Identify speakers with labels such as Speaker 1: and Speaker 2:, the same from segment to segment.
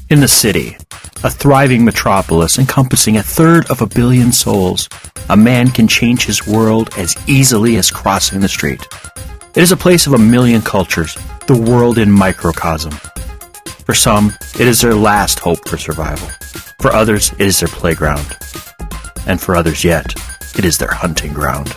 Speaker 1: In the city, a thriving metropolis encompassing 1/3 billion souls, a man can change his world as easily as crossing the street. It is a place of 1,000,000 cultures, the world in microcosm. For some, it is their last hope for survival. For others, it is their playground. And for others yet, it is their hunting ground.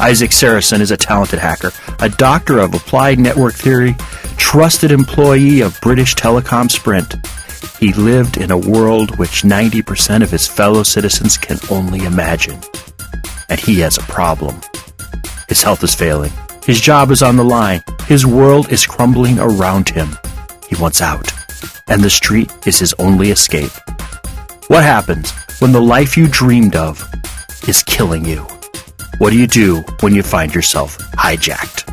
Speaker 1: Isaac Sarason is a talented hacker, a doctor of applied network theory, trusted employee of British Telecom-Sprint. He lived in a world which 90% of his fellow citizens can only imagine. And he has a problem. His health is failing. His job is on the line. His world is crumbling around him. He wants out. And the street is his only escape. What happens when the life you dreamed of is killing you? What do you do when you find yourself hijacked?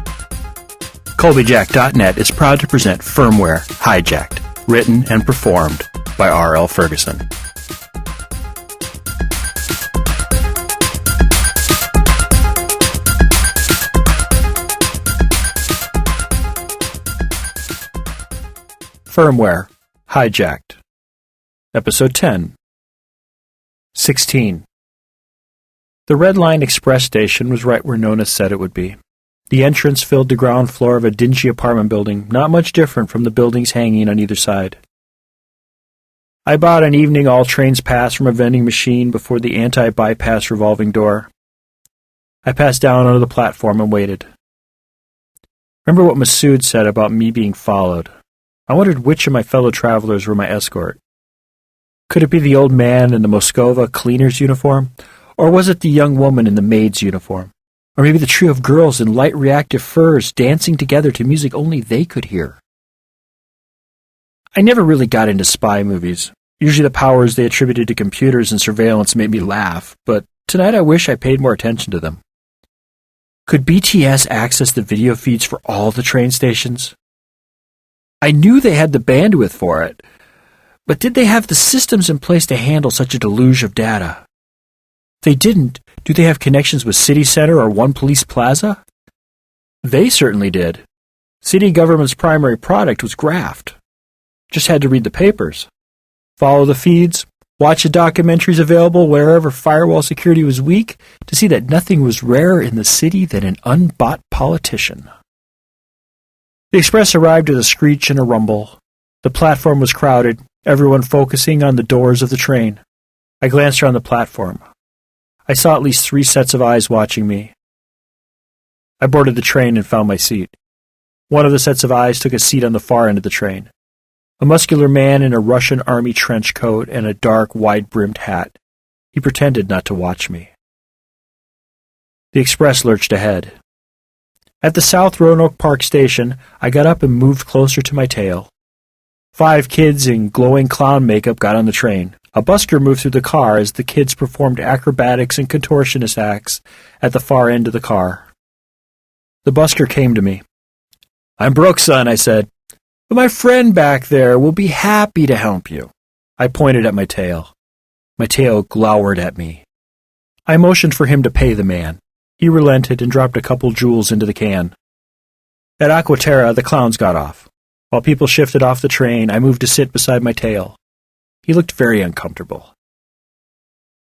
Speaker 1: Colbyjack.net is proud to present Firmware, Hijacked, written and performed by R.L. Ferguson. Firmware, Hijacked. Episode 10. 16. The Red Line Express station was right where Nona said it would be. The entrance filled the ground floor of a dingy apartment building, not much different from the buildings hanging on either side. I bought an evening all-trains pass from a vending machine before the anti-bypass revolving door. I passed down onto the platform and waited. Remember what Masood said about me being followed. I wondered which of my fellow travelers were my escort. Could it be the old man in the Moskova cleaner's uniform? Or was it the young woman in the maid's uniform? Or maybe the trio of girls in light reactive furs dancing together to music only they could hear? I never really got into spy movies. Usually the powers they attributed to computers and surveillance made me laugh, but tonight I wish I paid more attention to them. Could BTS access the video feeds for all the train stations? I knew they had the bandwidth for it, but did they have the systems in place to handle such a deluge of data? If they didn't, do they have connections with City Center or One Police Plaza? They certainly did. City government's primary product was graft. Just had to read the papers, follow the feeds, watch the documentaries available wherever firewall security was weak to see that nothing was rarer in the city than an unbought politician. The express arrived with a screech and a rumble. The platform was crowded, everyone focusing on the doors of the train. I glanced around the platform. I saw at least 3 sets of eyes watching me. I boarded the train and found my seat. One of the sets of eyes took a seat on the far end of the train. A muscular man in a Russian army trench coat and a dark, wide-brimmed hat. He pretended not to watch me. The express lurched ahead. At the South Roanoke Park station, I got up and moved closer to my tail. 5 kids in glowing clown makeup got on the train. A busker moved through the car as the kids performed acrobatics and contortionist acts at the far end of the car. The busker came to me. "I'm broke, son," I said, "but my friend back there will be happy to help you." I pointed at my tail. My tail glowered at me. I motioned for him to pay the man. He relented and dropped a couple jewels into the can. At Aquaterra, the clowns got off. While people shifted off the train, I moved to sit beside my tail. He looked very uncomfortable.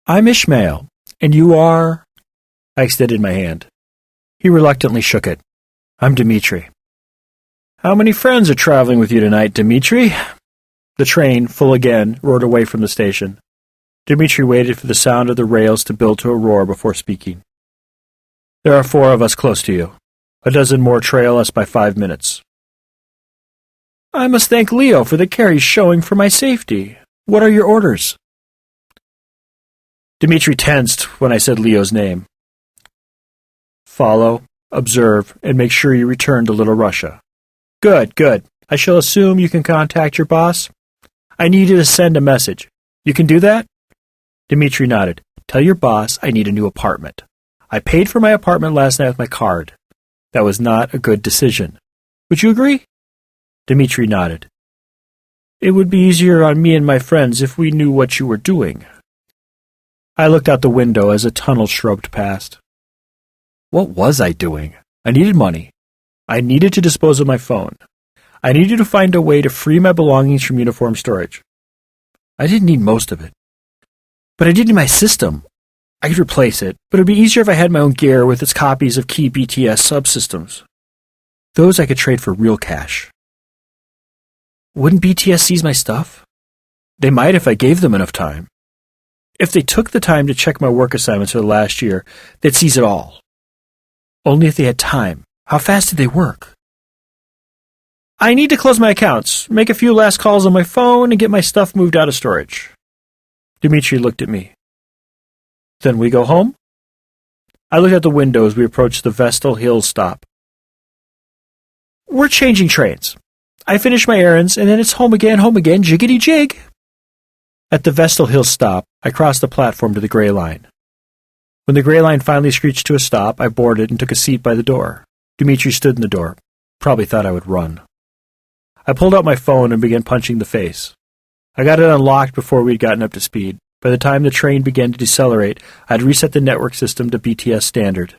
Speaker 1: "I'm Ishmael, and you are—" I extended my hand. He reluctantly shook it. "I'm Dmitri." "How many friends are traveling with you tonight, Dmitri?" The train, full again, roared away from the station. Dmitri waited for the sound of the rails to build to a roar before speaking. "There are 4 of us close to you. A dozen more trail us by 5 minutes." "I must thank Leo for the care he's showing for my safety. What are your orders?" Dmitri tensed when I said Leo's name. "Follow, observe, and make sure you return to Little Russia." Good. I shall assume you can contact your boss. I need you to send a message. You can do that?" Dmitri nodded. "Tell your boss I need a new apartment. I paid for my apartment last night with my card. That was not a good decision. Would you agree?" Dmitri nodded. "It would be easier on me and my friends if we knew what you were doing." I looked out the window as a tunnel shrugged past. What was I doing? I needed money. I needed to dispose of my phone. I needed to find a way to free my belongings from uniform storage. I didn't need most of it. But I did need my system. I could replace it, but it would be easier if I had my own gear with its copies of key BTS subsystems. Those I could trade for real cash. Wouldn't BTS seize my stuff? They might if I gave them enough time. If they took the time to check my work assignments for the last year, they'd seize it all. Only if they had time. How fast did they work? I need to close my accounts, make a few last calls on my phone, and get my stuff moved out of storage. Dmitri looked at me. Then we go home? I looked out the window as we approached the Vestal Hills stop. We're changing trains. I finish my errands, and then it's home again, jiggity jig. At the Vestal Hills stop, I crossed the platform to the gray line. When the gray line finally screeched to a stop, I boarded and took a seat by the door. Dmitri stood in the door. Probably thought I would run. I pulled out my phone and began punching the face. I got it unlocked before we'd gotten up to speed. By the time the train began to decelerate, I had reset the network system to BTS standard.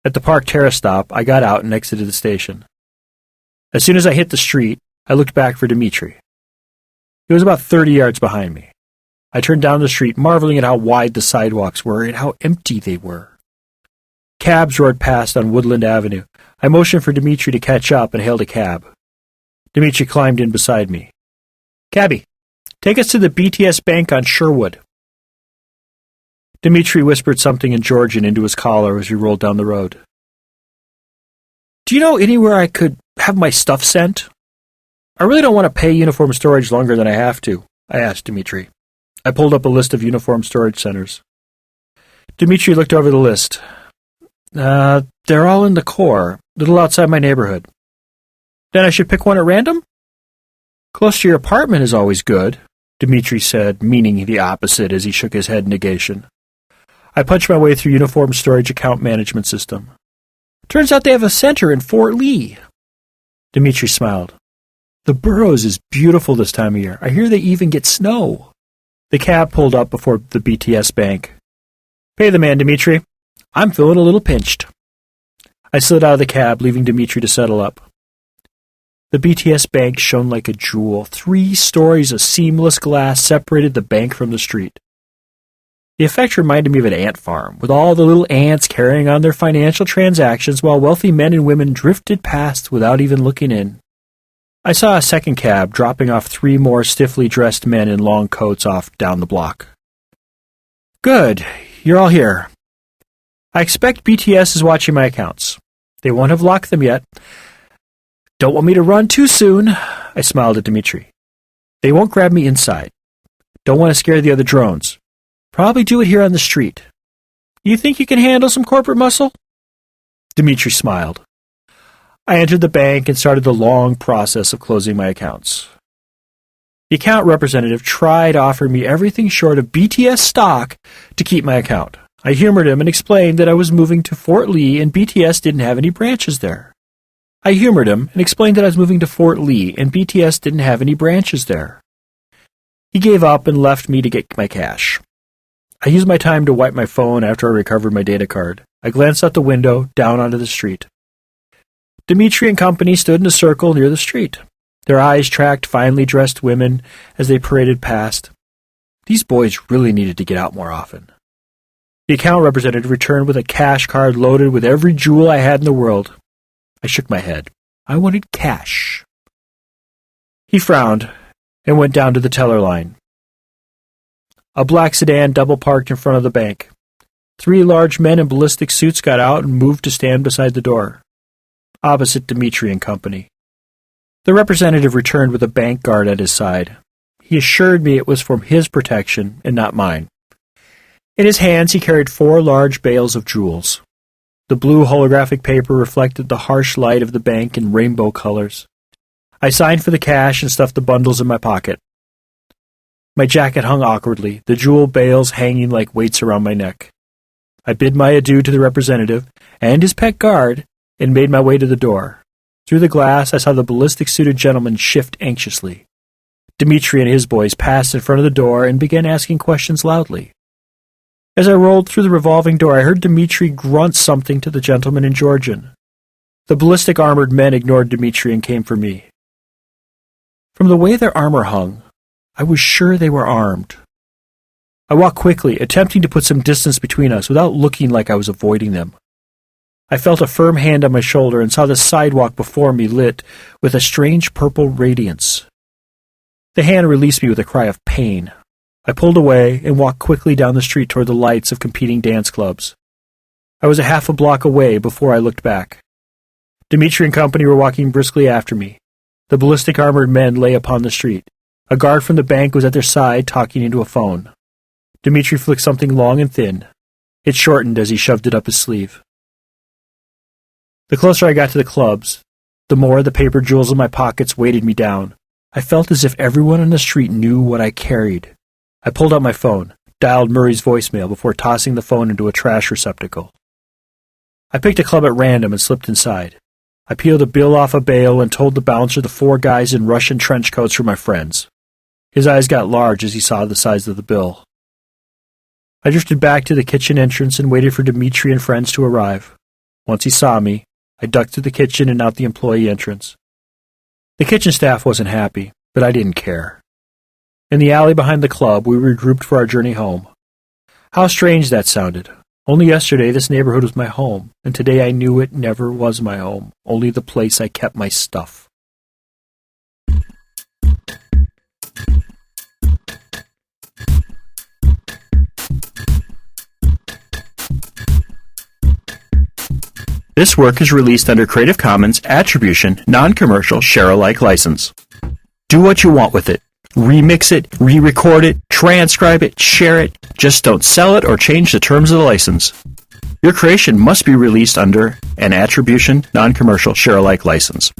Speaker 1: At the Park Terrace stop, I got out and exited the station. As soon as I hit the street, I looked back for Dmitri. He was about 30 yards behind me. I turned down the street, marveling at how wide the sidewalks were and how empty they were. Cabs roared past on Woodland Avenue. I motioned for Dmitri to catch up and hailed a cab. Dmitri climbed in beside me. Cabby, take us to the BTS Bank on Sherwood. Dmitri whispered something in Georgian into his collar as we rolled down the road. Do you know anywhere I could have my stuff sent? I really don't want to pay uniform storage longer than I have to, I asked Dmitri. I pulled up a list of uniform storage centers. Dmitri looked over the list. They're all in the core, a little outside my neighborhood. Then I should pick one at random? Close to your apartment is always good, Dmitri said, meaning the opposite as he shook his head in negation. I punched my way through uniform storage account management system. Turns out they have a center in Fort Lee. Dmitri smiled. The Burroughs is beautiful this time of year. I hear they even get snow. The cab pulled up before the BTS Bank. Pay the man, Dmitri. I'm feeling a little pinched. I slid out of the cab, leaving Dmitri to settle up. The BTS Bank shone like a jewel. 3 stories of seamless glass separated the bank from the street. The effect reminded me of an ant farm, with all the little ants carrying on their financial transactions while wealthy men and women drifted past without even looking in. I saw a second cab dropping off 3 more stiffly dressed men in long coats off down the block. Good, you're all here. I expect BTS is watching my accounts. They won't have locked them yet. Don't want me to run too soon, I smiled at Dmitri. They won't grab me inside. Don't want to scare the other drones. Probably do it here on the street. You think you can handle some corporate muscle? Dmitri smiled. I entered the bank and started the long process of closing my accounts. The account representative tried offering me everything short of BTS stock to keep my account. I humored him and explained that I was moving to Fort Lee and BTS didn't have any branches there. He gave up and left me to get my cash. I used my time to wipe my phone after I recovered my data card. I glanced out the window, down onto the street. Dmitri and company stood in a circle near the street. Their eyes tracked finely dressed women as they paraded past. These boys really needed to get out more often. The account representative returned with a cash card loaded with every jewel I had in the world. I shook my head. I wanted cash. He frowned and went down to the teller line. A black sedan double-parked in front of the bank. 3 large men in ballistic suits got out and moved to stand beside the door, opposite Dmitri and company. The representative returned with a bank guard at his side. He assured me it was for his protection and not mine. In his hands he carried 4 large bales of jewels. The blue holographic paper reflected the harsh light of the bank in rainbow colors. I signed for the cash and stuffed the bundles in my pocket. My jacket hung awkwardly, the jewel bales hanging like weights around my neck. I bid my adieu to the representative and his pet guard and made my way to the door. Through the glass I saw the ballistic-suited gentleman shift anxiously. Dmitri and his boys passed in front of the door and began asking questions loudly. As I rolled through the revolving door, I heard Dmitri grunt something to the gentleman in Georgian. The ballistic armored men ignored Dmitri and came for me. From the way their armor hung, I was sure they were armed. I walked quickly, attempting to put some distance between us without looking like I was avoiding them. I felt a firm hand on my shoulder and saw the sidewalk before me lit with a strange purple radiance. The hand released me with a cry of pain. I pulled away and walked quickly down the street toward the lights of competing dance clubs. I was a half a block away before I looked back. Dmitri and company were walking briskly after me. The ballistic armored men lay upon the street. A guard from the bank was at their side talking into a phone. Dmitri flicked something long and thin. It shortened as he shoved it up his sleeve. The closer I got to the clubs, the more the paper jewels in my pockets weighted me down. I felt as if everyone on the street knew what I carried. I pulled out my phone, dialed Murray's voicemail before tossing the phone into a trash receptacle. I picked a club at random and slipped inside. I peeled a bill off a bale and told the bouncer the 4 guys in Russian trench coats were my friends. His eyes got large as he saw the size of the bill. I drifted back to the kitchen entrance and waited for Dmitri and friends to arrive. Once he saw me, I ducked through the kitchen and out the employee entrance. The kitchen staff wasn't happy, but I didn't care. In the alley behind the club, we regrouped for our journey home. How strange that sounded. Only yesterday this neighborhood was my home, and today I knew it never was my home, only the place I kept my stuff. This work is released under Creative Commons Attribution, Non-Commercial, Share-alike license. Do what you want with it. Remix it, re-record it, transcribe it, share it. Just don't sell it or change the terms of the license. Your creation must be released under an Attribution, Non-Commercial, Share-alike license.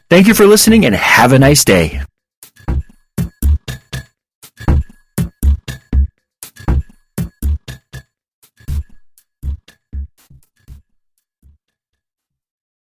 Speaker 1: Thank you for listening and have a nice day.